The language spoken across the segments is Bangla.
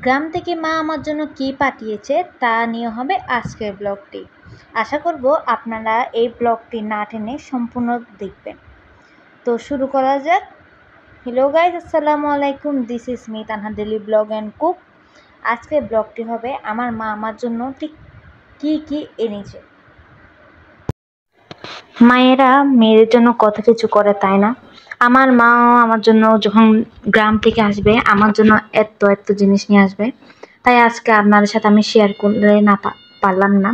গ্রাম থেকে মা আমার জন্য কী পাঠিয়েছে তা নিয়ে হবে আজকের ব্লগটি। আশা করব আপনারা এই ব্লগটি না টেনে সম্পূর্ণ দেখবেন। তো শুরু করা যাক। হ্যালো গাইজ, আসসালামু আলাইকুম। This is me Tanha daily blog and cook. আজকের ব্লগটি হবে আমার মা আমার জন্য ঠিক কী কী এনেছে। মায়েরা মেয়েদের জন্য কত কিছু করে, তাই না? আমার মা আমার জন্য যখন গ্রাম থেকে আসবে আমার জন্য এত এত জিনিস নিয়ে আসবে, তাই আজকে আপনাদের সাথে আমি শেয়ার করলে না পারলাম না।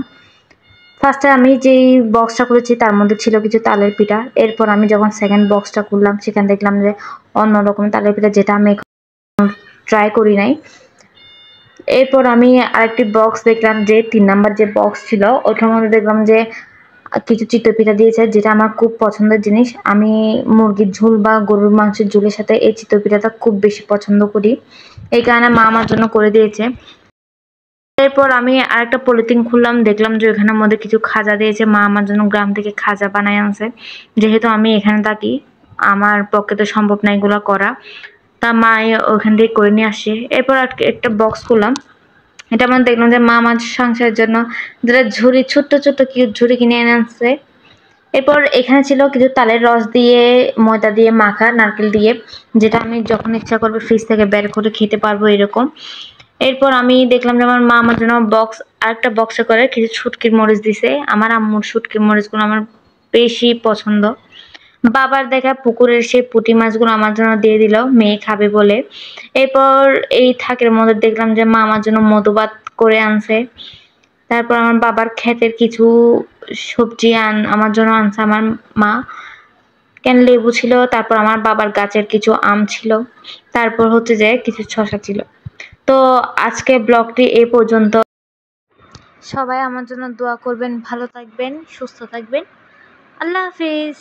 ফার্স্টে আমি যেই বক্সটা করেছি তার মধ্যে ছিল কিছু তালের পিঠা। এরপর আমি যখন সেকেন্ড বক্সটা খুললাম সেখানে দেখলাম যে অন্যরকম তালের পিঠা, যেটা আমি ট্রাই করি নাই। এরপর আমি আরেকটি বক্স দেখলাম, যে 3 নাম্বার যে বক্স ছিল ওইটার মধ্যে দেখলাম যে কিছু চিতই পিঠা দিয়েছে, যেটা আমার খুব পছন্দের জিনিস। আমি মুরগির ঝোল বা গরুর মাংসের ঝোলের সাথে এই চিতই পিঠাটা খুব বেশি পছন্দ করি, এই কারণে মা আমার জন্য করে দিয়েছে। এরপর আমি আরেকটা পলিথিন খুললাম, দেখলাম যে ওখানের মধ্যে কিছু খাজা দিয়েছে। মা আমার জন্য গ্রাম থেকে খাজা বানায় আনছে, যেহেতু আমি এখানে থাকি আমার পক্ষে তো সম্ভব না এগুলো করা, তা মা ওখান থেকে করে নিয়ে আসে। এরপর একটা বক্স খুললাম, এটা আমরা দেখলাম যে মা আমার সংসারের জন্য যেটা ঝুড়ি, ছোট্ট ছোট্ট কি ঝুড়ি কিনে এনে আনছে। এরপর এখানে ছিল কিছু তালের রস দিয়ে ময়দা দিয়ে মাখা, নারকেল দিয়ে, যেটা আমি যখন ইচ্ছা করবে ফ্রিজ থেকে বের করে খেতে পারবো এরকম। এরপর আমি দেখলাম যে আমার মা আমার জন্য আরেকটা বক্সে করে কিছু শুটকির মরিচ দিছে। আমার আম্মুর শুটকির মরিচগুলো আমার বেশি পছন্দ। বাবার দেখা পুকুরের সেই পুঁটি মাছগুলো আমার জন্য দিয়ে দিল, মেয়ে খাবে বলে। এরপর এই থাকের মধ্যে দেখলাম যে মা আমার জন্য মধুভাত করে আনছে। তারপর আমার বাবার ক্ষেতের কিছু সবজি আমার জন্য আনছে আমার মা। লেবু ছিল, তারপর আমার বাবার গাছের কিছু আম ছিল, তারপর হচ্ছে যে কিছু শসা ছিল। তো আজকে ব্লগটি এই পর্যন্ত। সবাই আমার জন্য দোয়া করবেন, ভালো থাকবেন, সুস্থ থাকবেন। আল্লাহ হাফিজ।